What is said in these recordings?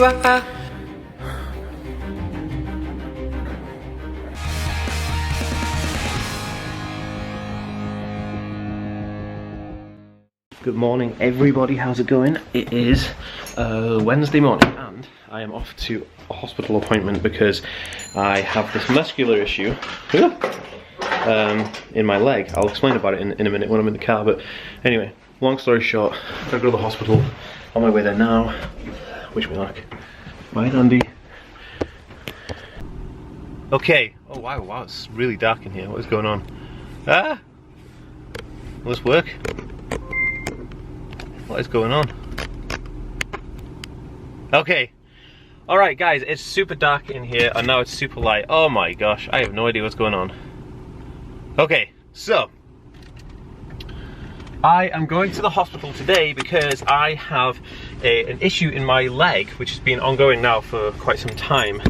are. Good morning everybody, how's it going? It is Wednesday morning and I am off to a hospital appointment because I have this muscular issue in my leg. I'll explain about it in a minute when I'm in the car, but anyway, long story short, I've got to go to the hospital. On my way there now. Wish me luck. Bye Andy. Okay, oh wow, it's really dark in here. What is going on? Ah! Will this work? What is going on? Okay. Alright guys, it's super dark in here and now it's super light. Oh my gosh, I have no idea what's going on. Okay, so I am going to the hospital today because I have an issue in my leg which has been ongoing now for quite some time.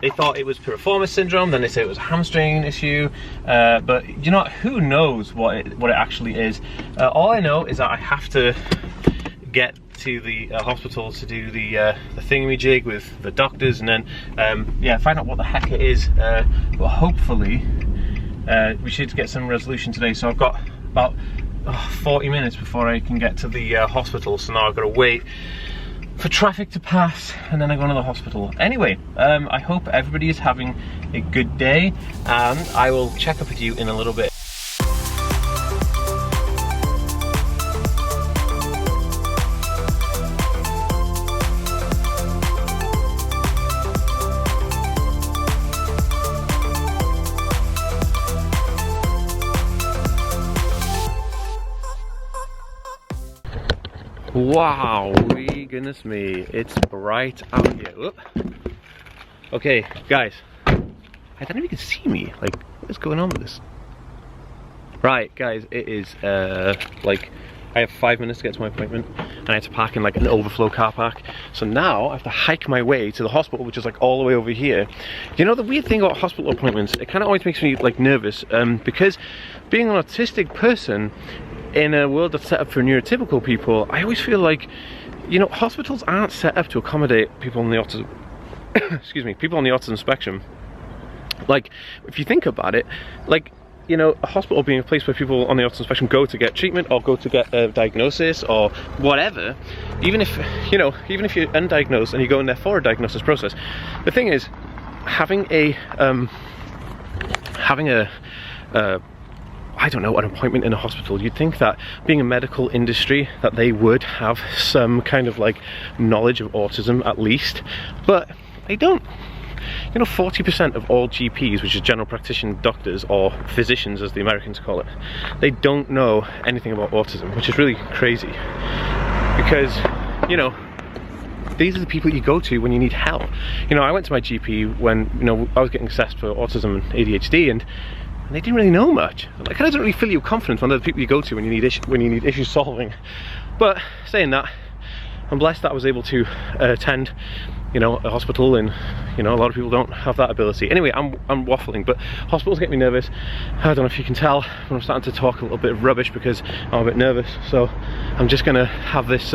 They thought it was piriformis syndrome, then they said it was a hamstring issue, but you know, who knows what it actually is. All I know is that I have to get to the hospital to do the thingamajig with the doctors, and then yeah, find out what the heck it is. But hopefully we should get some resolution today. So I've got about 40 minutes before I can get to the hospital, so now I've got to wait for traffic to pass and then I go to the hospital. Anyway, I hope everybody is having a good day and I will check up with you in a little bit. Wow, goodness me, it's bright out here. Whoop. Okay, guys, I don't know if you can see me. Like, what is going on with this? Right, guys, it is like, I have 5 minutes to get to my appointment and I have to park in like an overflow car park. So now I have to hike my way to the hospital, which is like all the way over here. You know, the weird thing about hospital appointments, it kind of always makes me like nervous because being an autistic person in a world that's set up for neurotypical people, I always feel like, you know, hospitals aren't set up to accommodate people on the autism excuse me, people on the autism spectrum. Like, if you think about it, like, you know, a hospital being a place where people on the autism spectrum go to get treatment or go to get a diagnosis or whatever, even if, you know, even if you're undiagnosed and you go in there for a diagnosis process, the thing is, having a I don't know, an appointment in a hospital, you'd think that being a medical industry that they would have some kind of like knowledge of autism at least, but they don't. You know, 40% of all GPs, which is general practitioner doctors or physicians as the Americans call it, they don't know anything about autism, which is really crazy because, you know, these are the people you go to when you need help. You know, I went to my GP when, you know, I was getting assessed for autism and ADHD, and they didn't really know much. Like, it doesn't really fill you with confidence when they're the people you go to when you need issue solving. But saying that, I'm blessed that I was able to attend, you know, a hospital, and you know, a lot of people don't have that ability. Anyway, I'm waffling, but hospitals get me nervous. I don't know if you can tell, but I'm starting to talk a little bit of rubbish because I'm a bit nervous. So I'm just gonna have this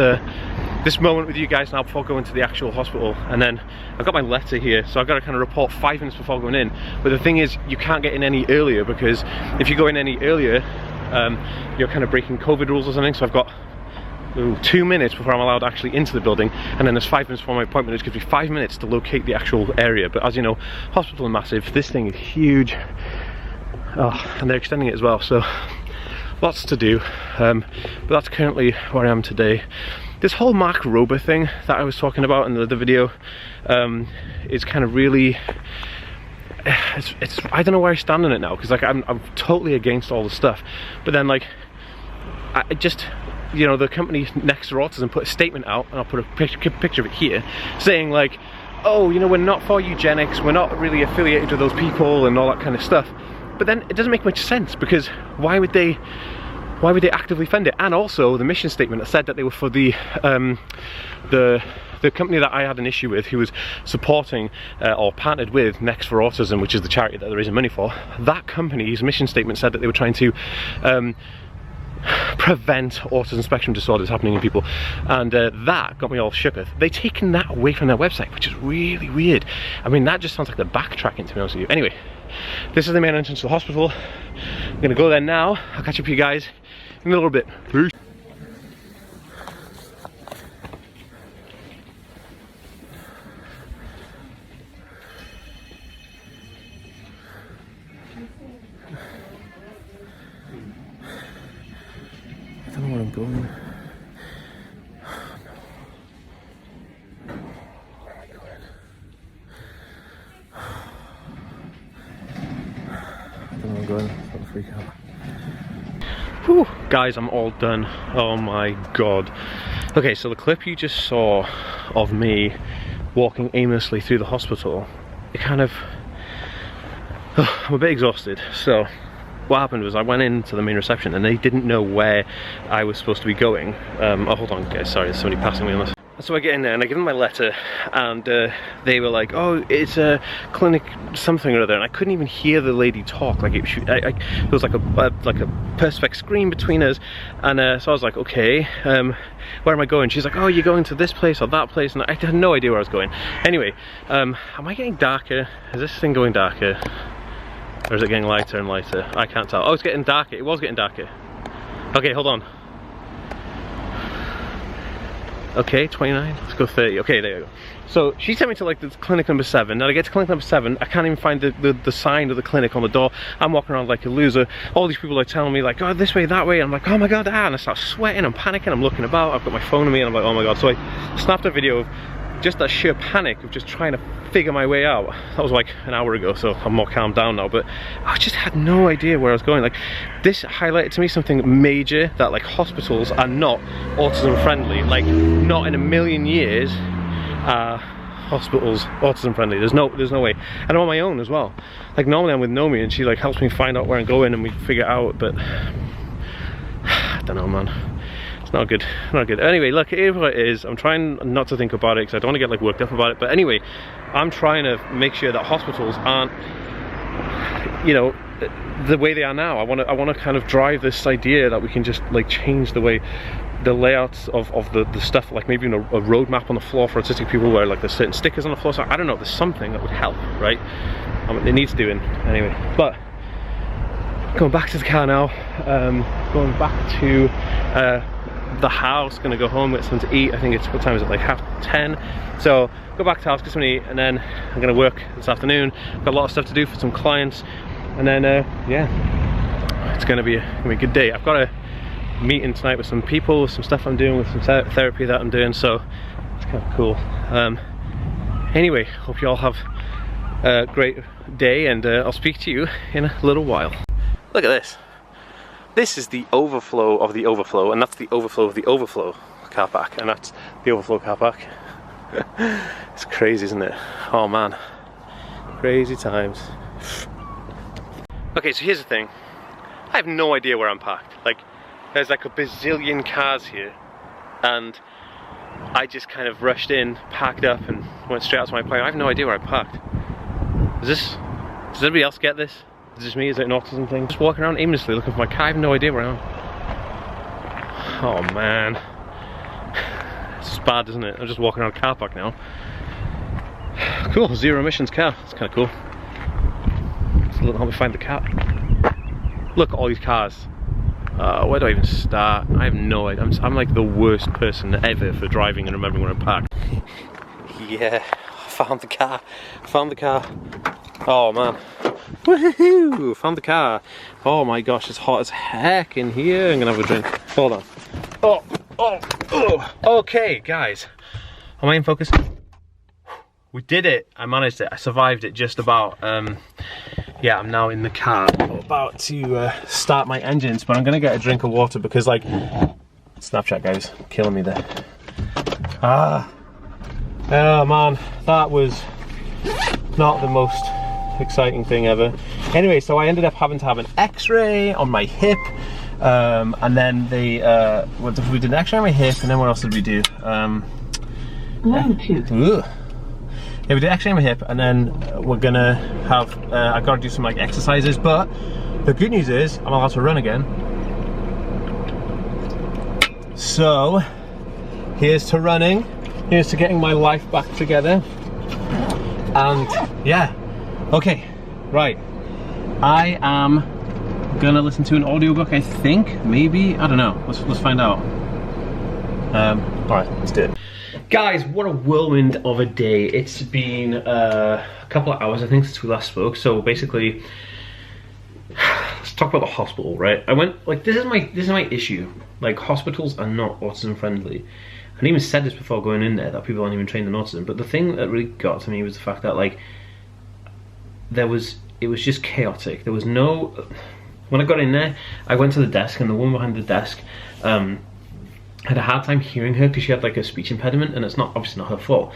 this moment with you guys now before going to the actual hospital, and then I've got my letter here, so I've got to kind of report 5 minutes before going in. But the thing is, you can't get in any earlier, because if you go in any earlier, you're kind of breaking COVID rules or something. So I've got 2 minutes before I'm allowed actually into the building, and then there's 5 minutes before my appointment, which gives me 5 minutes to locate the actual area. But as you know, hospital is massive, this thing is huge, and they're extending it as well, so lots to do. But that's currently where I am today. This whole Mark Rober thing that I was talking about in the other video is kind of really, it's I don't know where I stand on it now, because like I'm totally against all the stuff, but then like I just, you know, the company Next for Autism put a statement out, and I'll put a picture of it here, saying like, oh, you know, we're not for eugenics, we're not really affiliated with those people and all that kind of stuff. But then it doesn't make much sense, because why would they actively fund it? And also the mission statement that said that they were for the company that I had an issue with, who was supporting or partnered with Next for Autism, which is the charity that they're raising money for. That company's mission statement said that they were trying to prevent autism spectrum disorders happening in people, and that got me all shooketh. They've taken that away from their website, which is really weird. I mean, that just sounds like they're backtracking, to be honest with you. Anyway, this is the main entrance to the hospital. I'm gonna go there now. I'll catch up with you guys in a little bit. Peace. I don't know where I'm going. Where am I going? I don't know where I'm going. I'm gonna freak out. Whew, guys, I'm all done. Oh my god. Okay, so the clip you just saw of me walking aimlessly through the hospital, it kind of... I'm a bit exhausted, so what happened was I went into the main reception and they didn't know where I was supposed to be going. Oh, hold on guys, sorry, there's somebody passing me on this. So I get in there and I give them my letter, and they were like, oh, it's a clinic something or other, and I couldn't even hear the lady talk. Like there was like a perspex screen between us, and so I was like, okay, where am I going? She's like, oh, you're going to this place or that place, and I had no idea where I was going. Anyway, am I getting darker? Is this thing going darker? Or is it getting lighter and lighter? I can't tell. Oh, it's getting darker. It was getting darker. Okay, hold on. Okay, 29. Let's go 30. Okay, there you go. So she sent me to like the clinic number 7. Now I get to clinic number 7, I can't even find the sign of the clinic on the door. I'm walking around like a loser. All these people are telling me like, oh, this way, that way. I'm like, oh my god, and I start sweating, I'm panicking, I'm looking about, I've got my phone on me, and I'm like, oh my god. So I snapped a video of just that sheer panic of just trying to figure my way out. That was like an hour ago, so I'm more calmed down now, but I just had no idea where I was going. Like, this highlighted to me something major, that like hospitals are not autism friendly. Like, not in a million years are hospitals autism friendly. There's no way. And I'm on my own as well. Like, normally I'm with Nomi and she like helps me find out where I'm going and we figure it out, but I don't know, man. It's not good, not good. Anyway, look, it is what it is. I'm trying not to think about it because I don't want to get like worked up about it. But anyway, I'm trying to make sure that hospitals aren't, you know, the way they are now. I want to kind of drive this idea that we can just like change the way, the layouts of the stuff, like maybe a roadmap on the floor for autistic people where like there's certain stickers on the floor. So I don't know, there's something that would help, right? It needs doing anyway. But going back to the car now, going back to the house, gonna go home, get something to eat. I think it's, what time is it, like 9:30. So go back to the house, get something to eat, and then I'm gonna work this afternoon. Got a lot of stuff to do for some clients, and then yeah, it's gonna be a good day. I've got a meeting tonight with some people, some stuff I'm doing with some therapy that I'm doing, so it's kind of cool. Anyway, hope you all have a great day, and I'll speak to you in a little while. Look at this. This is the overflow of the overflow, and that's the overflow of the overflow car park, and that's the overflow car park. It's crazy, isn't it? Oh man, crazy times. Okay, so here's the thing. I have no idea where I'm parked. Like, there's like a bazillion cars here, and I just kind of rushed in, parked up, and went straight out to my plane. I have no idea where I parked. Does anybody else get this? Is it just me? Is it an autism thing? Just walking around aimlessly looking for my car. I have no idea where I am. Oh man. It's just bad, isn't it? I'm just walking around a car park now. Cool, zero emissions car. That's kind of cool. Let's help me find the car. Look at all these cars. Where do I even start? I have no idea. I'm like the worst person ever for driving and remembering where I'm parked. Yeah, I found the car. Found the car. Oh man. Woohoo! Found the car. Oh my gosh, it's hot as heck in here. I'm gonna have a drink. Hold on. Oh. Okay, guys. Am I in focus? We did it. I managed it. I survived it just about. Yeah, I'm now in the car. I'm about to start my engines, but I'm gonna get a drink of water because, like, Snapchat guys, killing me there. Oh man, that was not the most exciting thing ever. Anyway, so I ended up having to have an x-ray on my hip, and then we did an x-ray on my hip, and then what else did we do? Yeah, we did x-ray on my hip, and then we're gonna have I've got to do some like exercises, but the good news is I'm allowed to run again. So, here's to running, here's to getting my life back together, and yeah, okay, right. I am gonna listen to an audiobook, I think, maybe, I don't know, let's find out. Alright, let's do it. Guys, what a whirlwind of a day. It's been a couple of hours, I think, since we last spoke. So basically, let's talk about the hospital, right? I went, like, this is my issue. Like, hospitals are not autism friendly. I even said this before going in there, that people aren't even trained in autism. But the thing that really got to me was the fact that, like, it was just chaotic. There was no, when I got in there, I went to the desk, and the woman behind the desk, had a hard time hearing her because she had like a speech impediment, and it's not obviously not her fault.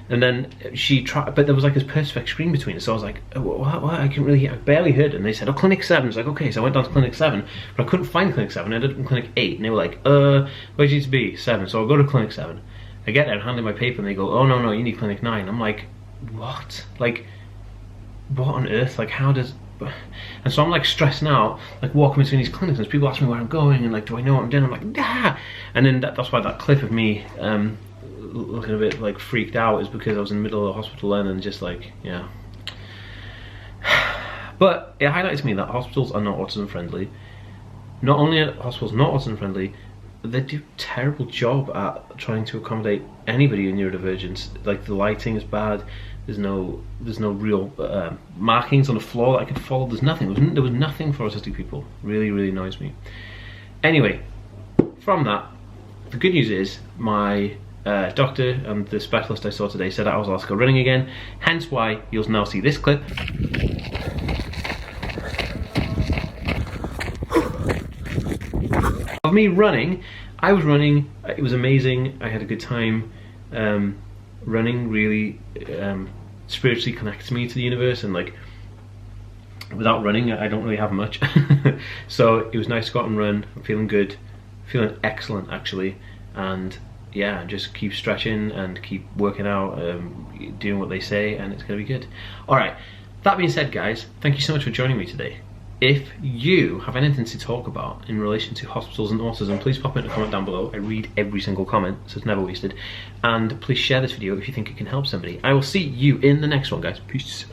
And then she tried, but there was like this perfect screen between us, so I was like, oh, what? I couldn't really hear, I barely heard it. And they said, oh, clinic 7. It's like, okay, so I went down to clinic 7, but I couldn't find clinic 7. I ended up in clinic 8, and they were like, where do you need to be? 7. So I'll go to clinic 7. I get there and hand in my paper, and they go, oh no, you need clinic 9. I'm like, what? Like, what on earth? Like, how does? And so I'm like stressing out, like walking between these clinics, and people ask me where I'm going, and like, do I know what I'm doing? I'm like, nah. And then that's why that clip of me looking a bit like freaked out is because I was in the middle of the hospital then, and just like, yeah. But it highlights to me that hospitals are not autism friendly. Not only are hospitals not autism friendly, they do a terrible job at trying to accommodate anybody in neurodivergence. Like, the lighting is bad. There's no real markings on the floor that I could follow. There's nothing. There was nothing for autistic people. Really, really annoys me. Anyway, from that, the good news is my doctor and the specialist I saw today said I was allowed to go running again. Hence why you'll now see this clip of me running. I was running. It was amazing. I had a good time. Running really spiritually connects me to the universe, and like, without running I don't really have much. So it was nice to go out and run. I'm feeling good, feeling excellent actually, and yeah, just keep stretching and keep working out, doing what they say, and it's gonna be good. Alright, that being said, guys, thank you so much for joining me today. If you have anything to talk about in relation to hospitals and autism, please pop in a comment down below. I read every single comment, so it's never wasted. And please share this video if you think it can help somebody. I will see you in the next one, guys. Peace.